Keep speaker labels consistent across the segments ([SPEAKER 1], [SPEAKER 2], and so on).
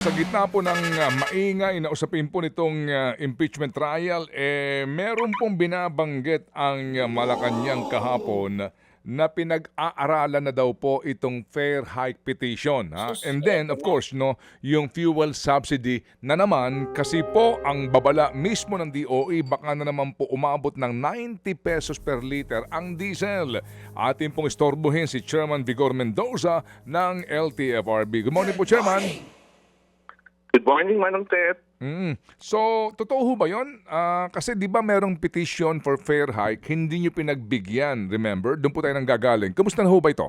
[SPEAKER 1] Sa gitna po ng maingay na usapin po nitong impeachment trial, meron pong binabanggit ang Malacanang kahapon na pinag-aaralan na daw po itong fair hike petition. Ha? And then, of course, no, yung fuel subsidy na naman kasi po ang babala mismo ng DOE baka na naman po umabot ng 90 pesos per liter ang diesel. Atin pong istorbohin si Chairman Vigor Mendoza ng LTFRB. Good morning po, Chairman.
[SPEAKER 2] Good morning, Manong Ted.
[SPEAKER 1] So, totoo ho ba yun? Kasi di ba merong petition for fair hike, hindi nyo pinagbigyan, remember? Doon po tayo nang gagaling. Kamusta na ho ba ito?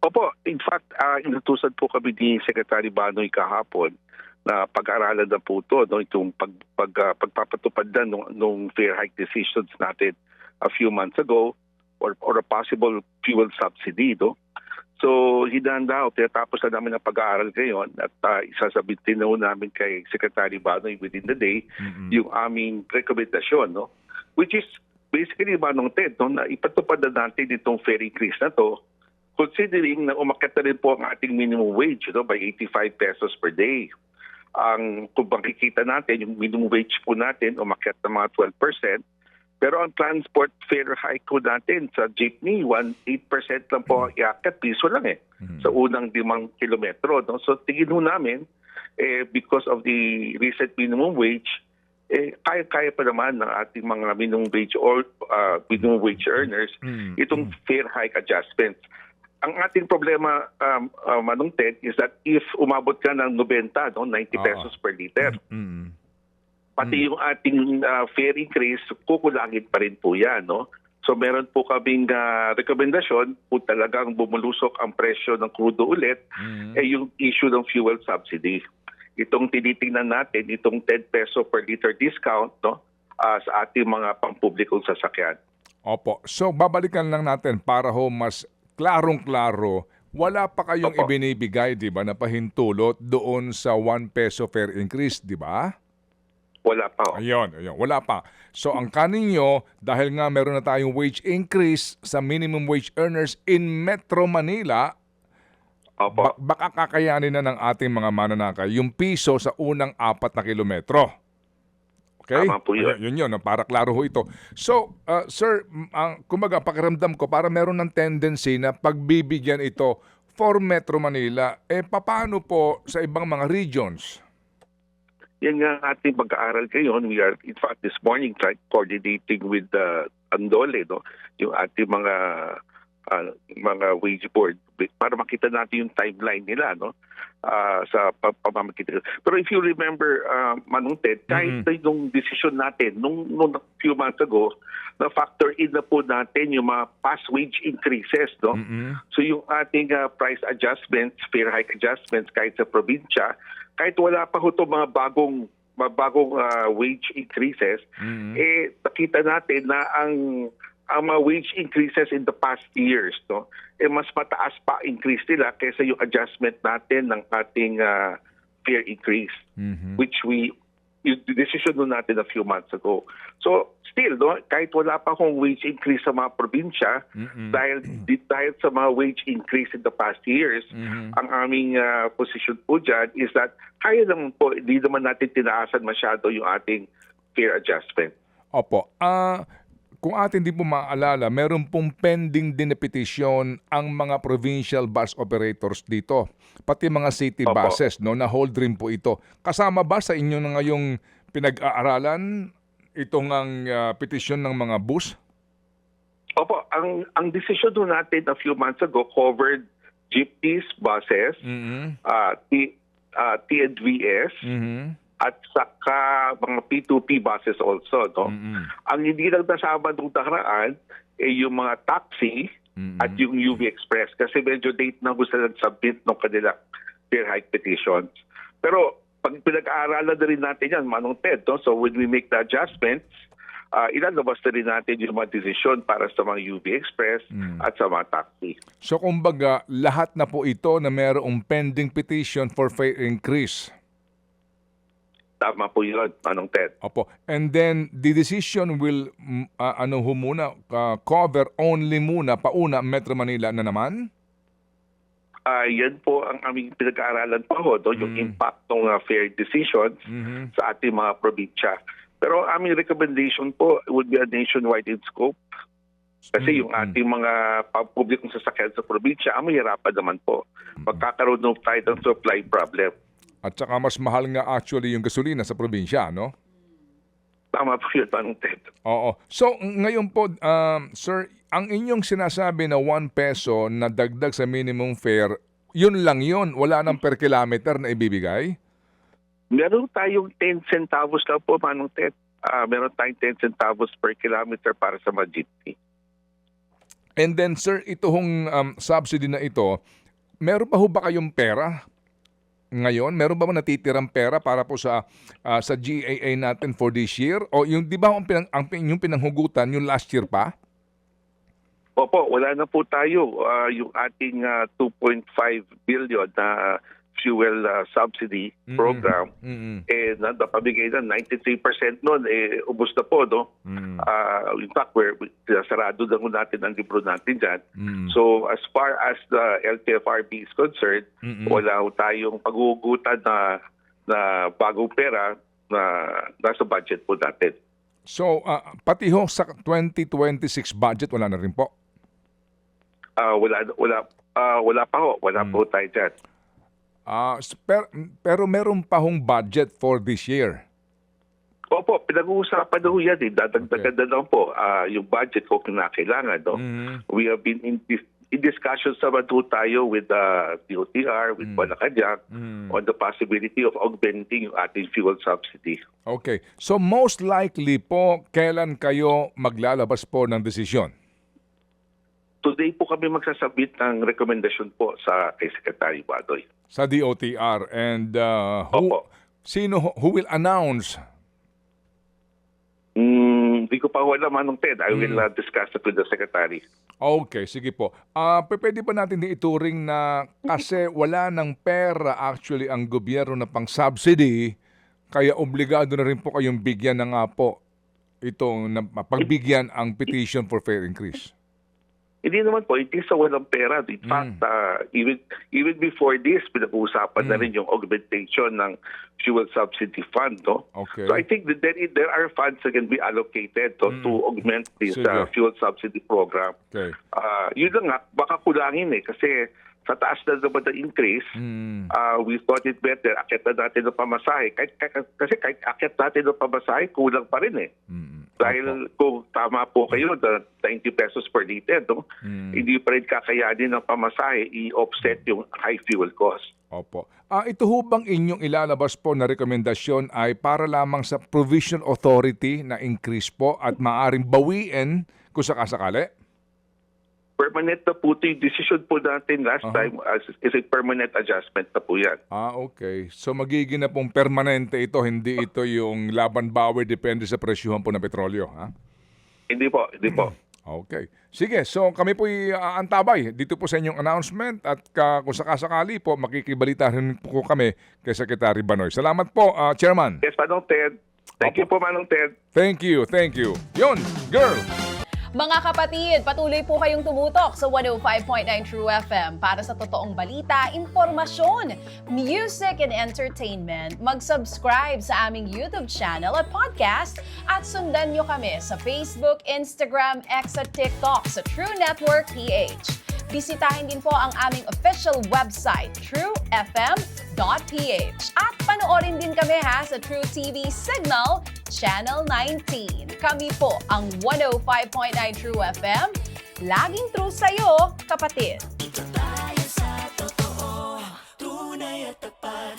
[SPEAKER 2] Opo, in fact, inutusan po kami ni Secretary Banoy kahapon na pag-aaralan na po ito, no, itong pagpapatupad na nung fair hike decisions natin a few months ago or a possible fuel subsidy. No? So, hinanda o tinatapos na namin ang pag-aaral ngayon at isasabitin na namin kay Secretary Banoy within the day yung aming rekomendasyon, no? Which is basically, Manong Ted, no, na ipatupad na natin itong fair increase na to considering na umakyat na rin po ang ating minimum wage, no, by 85 pesos per day. Kung makikita natin, yung minimum wage po natin umakyat na mga 12%. Pero ang transport fare hike ko natin sa jeepney, 8% lang po ang iakyat, piso lang sa unang 5 kilometro. No? So tingin ho namin, because of the recent minimum wage, kaya-kaya pa naman ng ating mga minimum wage or minimum wage earners itong fare hike adjustments. Ang ating problema, Manong Ted, is that if umabot ka ng 90, no, 90 pesos per liter, pati yung ating fare increase, kukulangin pa rin po yan. No? So meron po kaming rekomendasyon kung talagang bumulusok ang presyo ng crudo ulit, yung issue ng fuel subsidy. Itong tinitingnan natin, itong 10 peso per liter discount, no, sa ating mga pampublikong sasakyan.
[SPEAKER 1] Opo. So babalikan lang natin para ho mas klarong-klaro, wala pa kayong ibinibigay, di ba, na pahintulot doon sa 1 peso fare increase, di ba?
[SPEAKER 2] Wala pa.
[SPEAKER 1] Ayun, wala pa. So ang kanin nyo, dahil nga meron na tayong wage increase sa minimum wage earners in Metro Manila, baka kakayanin na ng ating mga mananakay yung piso sa unang 4 na kilometro. Okay?
[SPEAKER 2] Tama po yun.
[SPEAKER 1] Yun, para klaro ho ito. So, sir, kumbaga, pakiramdam ko, para meron ng tendency na pagbibigyan ito for Metro Manila, paano po sa ibang mga regions?
[SPEAKER 2] Yan nga ang ating pag-aaral ngayon. We are, in fact, this morning coordinating with Andole, no? Yung ating mga wage board para makita natin yung timeline nila, no? Sa pamamagitan. Pero if you remember, Manong Ted, kahit yung decision natin nung few months ago, na factor in na po natin yung mga past wage increases, no? So yung ating price adjustments, fair hike adjustments kahit sa probinsya, kahit wala pa ho mga bagong wage increases, nakita natin na ang mga wage increases in the past years, no, mas mataas pa increase nila kaysa yung adjustment natin ng ating fare increase, which yung decision nun natin a few months ago. So still, no, kahit wala pa akong wage increase sa mga probinsya, dahil sa mga wage increase in the past years, ang aming position po dyan is that kaya naman po, hindi naman natin tinaasan masyado yung ating fare adjustment.
[SPEAKER 1] Opo. Kung atin din po maaalala, meron pong pending din na petisyon ang mga provincial bus operators dito. Pati mga city buses, no, na hold rin po ito. Kasama ba sa inyo na ngayong pinag-aaralan itong ang petisyon ng mga bus?
[SPEAKER 2] Opo, ang decision natin a few months ago covered jeepneys, buses, TNVS, at saka mga P2P buses also. No? Ang hindi lang nasama nung nakaraan yung mga taxi at yung UV Express kasi medyo date na gusto nag-submit ng kanilang fair hike petitions. Pero pag pinag-aaralan na rin natin yan, Manong Ted, no? So when we make the adjustments, ilalabas na rin natin yung mga desisyon para sa mga UV Express at sa mga taxi.
[SPEAKER 1] So kumbaga, lahat na po ito na mayroong pending petition for fare increase.
[SPEAKER 2] Tama po yun, Manong Ted.
[SPEAKER 1] Opo. And then the decision will cover only muna pauna Metro Manila na naman?
[SPEAKER 2] Yan po ang aming pinag-aaralan pa ho, no? Yung impact ng fair decisions sa ating mga probinsya. Pero aming recommendation po would be a nationwide in scope. Kasi yung ating mga publikong sasakyan sa probinsya, ang mahirapan naman po. Magkakaroon ng tayo ng supply problem.
[SPEAKER 1] At saka mas mahal nga actually yung gasolina sa probinsya, no?
[SPEAKER 2] Tama po yun, Manong Ted.
[SPEAKER 1] Oo. So, ngayon po, sir, ang inyong sinasabi na 1 peso na dagdag sa minimum fare, yun lang yun? Wala nang per kilometer na ibibigay?
[SPEAKER 2] Meron tayong 10 centavos lang po, Manong Ted. Meron tayong 10 centavos per kilometer para sa mga jeepney.
[SPEAKER 1] And then, sir, ito hong subsidy na ito, meron pa ho ba kayong pera ngayon? Meron ba natitirang pera para po sa GAA natin for this year? O yung, di ba, yung pinanghugutan, yung last year pa?
[SPEAKER 2] Opo, wala na po tayo. Yung ating 2.5 billion na fuel subsidy program, napabigay na 93% nun, ubos na po, no? In fact, sarado na natin ang libro natin dyan. So, as far as the LTFRB is concerned, wala tayong paghugutan na bagong pera na nasa budget po natin.
[SPEAKER 1] So, pati ho sa 2026 budget, wala na rin po?
[SPEAKER 2] Wala pa ho. Wala po tayo dyan.
[SPEAKER 1] Pero meron pa hong budget for this year?
[SPEAKER 2] Opo, pinag-uusapan na ho yan. Dadagdagan na lang po yung budget kung kinakailangan. No? We have been in discussions naman po tayo with the DOTR, with Malacanang, on the possibility of augmenting yung ating fuel subsidy.
[SPEAKER 1] Okay. So most likely po, kailan kayo maglalabas po ng desisyon?
[SPEAKER 2] Today po kami magsasabit ng rekomendasyon po kay Secretary Badoy.
[SPEAKER 1] Sa DOTR. And who will announce?
[SPEAKER 2] Hindi ko pa alam, Manong Ted. I will discuss it with the Secretary.
[SPEAKER 1] Okay, sige po. Pwede ba natin ituring na kasi wala ng pera actually ang gobyerno na pang subsidy, kaya obligado na rin po kayong bigyan na nga po itong pagbigyan ang petition for fair increase?
[SPEAKER 2] Hindi naman po, hindi sa walang pera. In fact, even before this, pinag-uusapan na rin yung augmentation ng fuel subsidy fund. No?
[SPEAKER 1] Okay.
[SPEAKER 2] So I think that there are funds that can be allocated to augment this fuel subsidy program.
[SPEAKER 1] Okay.
[SPEAKER 2] Yun lang nga, baka kulangin kasi sa taas na naman na increase, we thought it better, akit na natin ng pamasahe. Kasi kahit akit natin ng pamasahe, kulang pa rin eh. Dahil kung tama po kayo, 90 pesos per liter, no? Hindi pa rin kakayanin ng pamasahe i-offset yung high fuel cost.
[SPEAKER 1] Opo. Ito ho bang inyong ilalabas po na rekomendasyon ay para lamang sa provision authority na increase po at maaring bawiin kung sakasakali?
[SPEAKER 2] Permanent na po ito yung decision po natin last time is a permanent adjustment na po yan.
[SPEAKER 1] Okay. So magiging na pong permanente ito, hindi ito yung laban bawi depende sa presyuhan po ng petrolyo, ha?
[SPEAKER 2] Hindi po.
[SPEAKER 1] Okay. Sige, so kami po'y aantabay dito po sa inyong announcement at kung sakasakali po, makikibalita rin po kami kay Secretary Banoy. Salamat po, Chairman.
[SPEAKER 2] Yes, Manong Ted. Thank you po, Manong Ted.
[SPEAKER 1] Thank you. Yun, girl!
[SPEAKER 3] Mga kapatid, patuloy po kayong tumutok sa 105.9 True FM para sa totoong balita, impormasyon, music and entertainment. Mag-subscribe sa aming YouTube channel at podcast at sundan nyo kami sa Facebook, Instagram, X at TikTok sa True Network PH. Bisitahin din po ang aming official website, truefm.ph. At panoorin din kami sa True TV Signal, Channel 19. Kami po ang 105.9 True FM. Laging true sa'yo, kapatid.